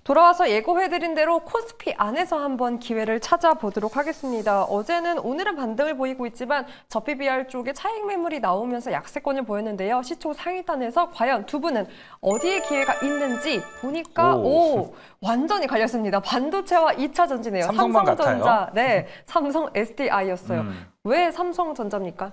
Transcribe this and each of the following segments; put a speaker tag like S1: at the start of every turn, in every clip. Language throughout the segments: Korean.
S1: 돌아와서 예고해드린 대로 코스피 안에서 한번 기회를 찾아보도록 하겠습니다. 오늘은 반등을 보이고 있지만 저 PBR 쪽에 차익 매물이 나오면서 약세권을 보였는데요. 시초 상위단에서 과연 두 분은 어디에 기회가 있는지 보니까 완전히 갈렸습니다. 반도체와 2차 전지네요.
S2: 삼성만
S1: 삼성전자,
S2: 같아요.
S1: 네, 삼성 SDI였어요. 왜 삼성전자입니까?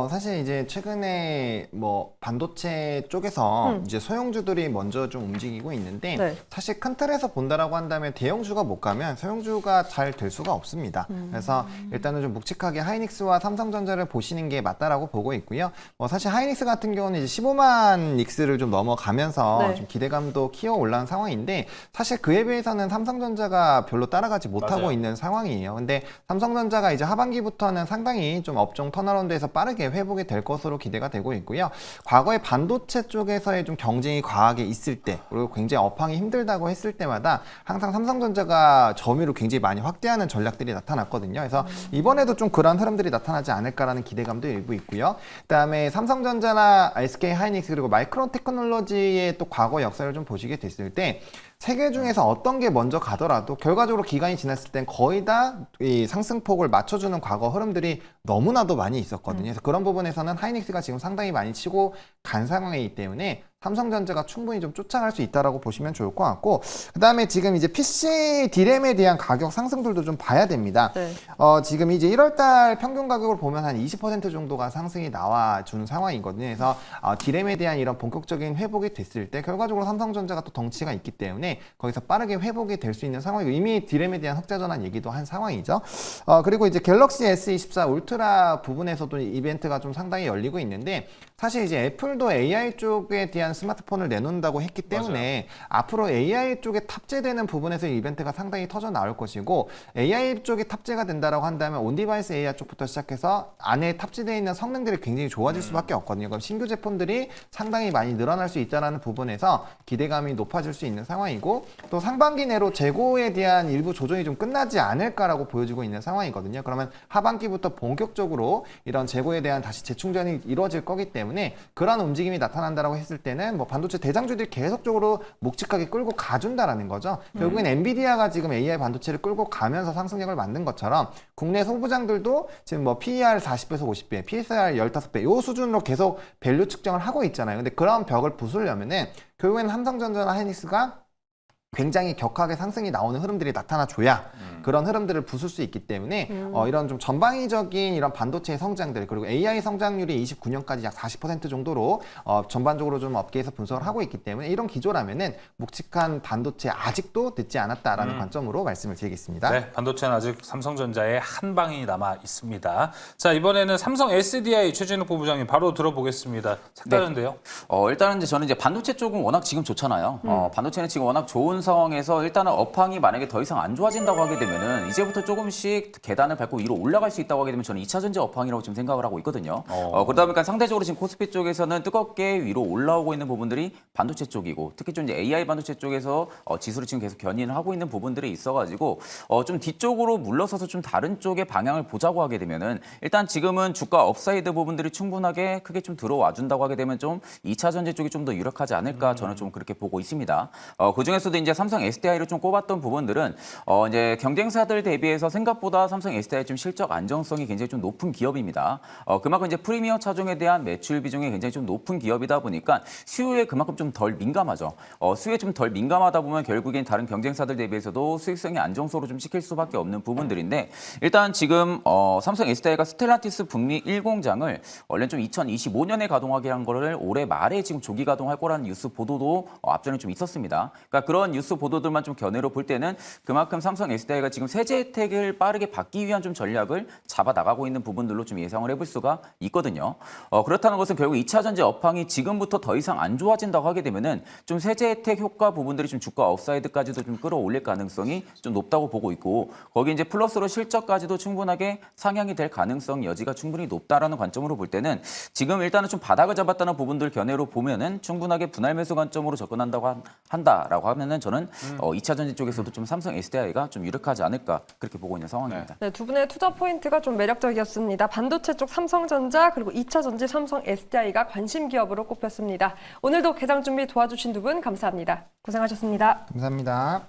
S3: 사실 이제 최근에 뭐 반도체 쪽에서 이제 소형주들이 먼저 좀 움직이고 있는데
S1: 네.
S3: 사실 큰 틀에서 본다라고 한다면 대형주가 못 가면 소형주가 잘 될 수가 없습니다. 그래서 일단은 좀 묵직하게 하이닉스와 삼성전자를 보시는 게 맞다라고 보고 있고요. 사실 하이닉스 같은 경우는 이제 15만 닉스를 좀 넘어가면서
S1: 네.
S3: 좀 기대감도 키워 올라온 상황인데 사실 그에 비해서는 삼성전자가 별로 따라가지 못하고
S2: 맞아요.
S3: 있는 상황이에요. 근데 삼성전자가 이제 하반기부터는 상당히 좀 업종 턴어라운드에서 빠르게 회복이 될 것으로 기대가 되고 있고요. 과거에 반도체 쪽에서의 좀 경쟁이 과하게 있을 때 그리고 굉장히 업황이 힘들다고 했을 때마다 항상 삼성전자가 점유율을 굉장히 많이 확대하는 전략들이 나타났거든요. 그래서 이번에도 좀 그런 흐름들이 나타나지 않을까라는 기대감도 일부 있고요. 그다음에 삼성전자나 SK 하이닉스 그리고 마이크론 테크놀로지의 또 과거 역사를 좀 보시게 됐을 때 세 개 중에서 어떤 게 먼저 가더라도 결과적으로 기간이 지났을 땐 거의 다 이 상승폭을 맞춰주는 과거 흐름들이 너무나도 많이 있었거든요. 그래서 그런 부분에서는 하이닉스가 지금 상당히 많이 치고 간 상황이기 때문에 삼성전자가 충분히 좀 쫓아갈 수 있다라고 보시면 좋을 것 같고 그다음에 지금 이제 PC 디램에 대한 가격 상승들도 좀 봐야 됩니다.
S1: 네.
S3: 지금 이제 1월달 평균 가격을 보면 한 20% 정도가 상승이 나와준 상황이거든요. 그래서 디램에 대한 이런 본격적인 회복이 됐을 때 결과적으로 삼성전자가 또 덩치가 있기 때문에 거기서 빠르게 회복이 될 수 있는 상황이고 이미 디램에 대한 흑자 전환 얘기도 한 상황이죠. 그리고 이제 갤럭시 S24 울트라 부분에서도 이벤트가 좀 상당히 열리고 있는데 사실 이제 애플도 AI 쪽에 대한 스마트폰을 내놓는다고 했기 때문에 앞으로 AI 쪽에 탑재되는 부분에서 이벤트가 상당히 터져 나올 것이고 AI 쪽에 탑재가 된다라고 한다면 온디바이스 AI 쪽부터 시작해서 안에 탑재되어 있는 성능들이 굉장히 좋아질 수밖에 없거든요. 그럼 신규 제품들이 상당히 많이 늘어날 수 있다는 부분에서 기대감이 높아질 수 있는 상황이고 또 상반기 내로 재고에 대한 일부 조정이 좀 끝나지 않을까라고 보여지고 있는 상황이거든요. 그러면 하반기부터 본격적으로 이런 재고에 대한 다시 재충전이 이루어질 거기 때문에 그런 움직임이 나타난다라고 했을 때는 뭐 반도체 대장주들이 계속적으로 묵직하게 끌고 가준다라는 거죠. 결국엔 엔비디아가 지금 AI 반도체를 끌고 가면서 상승력을 만든 것처럼 국내 소부장들도 지금 뭐 PER 40배에서 50배, PSR 15배 요 수준으로 계속 밸류 측정을 하고 있잖아요. 근데 그런 벽을 부수려면은 결국에는 삼성전자나 하이닉스가 굉장히 격하게 상승이 나오는 흐름들이 나타나줘야 그런 흐름들을 부술 수 있기 때문에 이런 좀 전방위적인 이런 반도체의 성장들 그리고 AI 성장률이 29년까지 약 40% 정도로 전반적으로 좀 업계에서 분석을 하고 있기 때문에 이런 기조라면은 묵직한 반도체 아직도 늦지 않았다라는 관점으로 말씀을 드리겠습니다.
S2: 네, 반도체는 아직 삼성전자에 한 방이 남아 있습니다. 자, 이번에는 삼성 SDI 최진욱 본부장님 바로 들어보겠습니다. 색다른데요?
S4: 일단은 이제 저는 이제 반도체 쪽은 워낙 지금 좋잖아요. 반도체는 지금 워낙 좋은 상황에서 일단은 업황이 만약에 더 이상 안 좋아진다고 하게 되면은 이제부터 조금씩 계단을 밟고 위로 올라갈 수 있다고 하게 되면 저는 2차 전지 업황이라고 지금 생각을 하고 있거든요. 그러다 보니까 상대적으로 지금 코스피 쪽에서는 뜨겁게 위로 올라오고 있는 부분들이 반도체 쪽이고 특히 좀 이제 AI 반도체 쪽에서 지수를 지금 계속 견인을 하고 있는 부분들이 있어가지고 좀 뒤쪽으로 물러서서 좀 다른 쪽의 방향을 보자고 하게 되면은 일단 지금은 주가 업사이드 부분들이 충분하게 크게 좀 들어와 준다고 하게 되면 좀 2차 전지 쪽이 좀 더 유력하지 않을까 저는 좀 그렇게 보고 있습니다. 그 중에서도 이제 삼성 SDI를 좀 꼽았던 부분들은 이제 경쟁사들 대비해서 생각보다 삼성 SDI 좀 실적 안정성이 굉장히 좀 높은 기업입니다. 그만큼 이제 프리미엄 차종에 대한 매출 비중이 굉장히 좀 높은 기업이다 보니까 수요에 그만큼 좀 덜 민감하죠. 수요에 좀 덜 민감하다 보면 결국엔 다른 경쟁사들 대비해서도 수익성이 안정성으로 좀 찍힐 수밖에 없는 부분들인데 일단 지금 삼성 SDI가 스텔란티스 북미 1공장을 원래 좀 2025년에 가동하게 한 거를 올해 말에 지금 조기 가동할 거라는 뉴스 보도도 앞전에 좀 있었습니다. 그러니까 그런 뉴스 보도들만 좀 견해로 볼 때는 그만큼 삼성 SDI가 지금 세제 혜택을 빠르게 받기 위한 좀 전략을 잡아 나가고 있는 부분들로 좀 예상을 해볼 수가 있거든요. 그렇다는 것은 결국 2차 전지 업황이 지금부터 더 이상 안 좋아진다고 하게 되면은 좀 세제 혜택 효과 부분들이 좀 주가 업사이드까지도 좀 끌어올릴 가능성이 좀 높다고 보고 있고 거기 이제 플러스로 실적까지도 충분하게 상향이 될 가능성 여지가 충분히 높다라는 관점으로 볼 때는 지금 일단은 좀 바닥을 잡았다는 부분들 견해로 보면은 충분하게 분할 매수 관점으로 접근한다고 한다라고 하면은 저는 저는 2차 전지 쪽에서도 좀 삼성 SDI가 좀 유력하지 않을까 그렇게 보고 있는 상황입니다.
S1: 네, 두 분의 투자 포인트가 좀 매력적이었습니다. 반도체 쪽 삼성전자 그리고 2차 전지 삼성 SDI가 관심 기업으로 꼽혔습니다. 오늘도 개장 준비 도와주신 두 분 감사합니다. 고생하셨습니다.
S3: 감사합니다.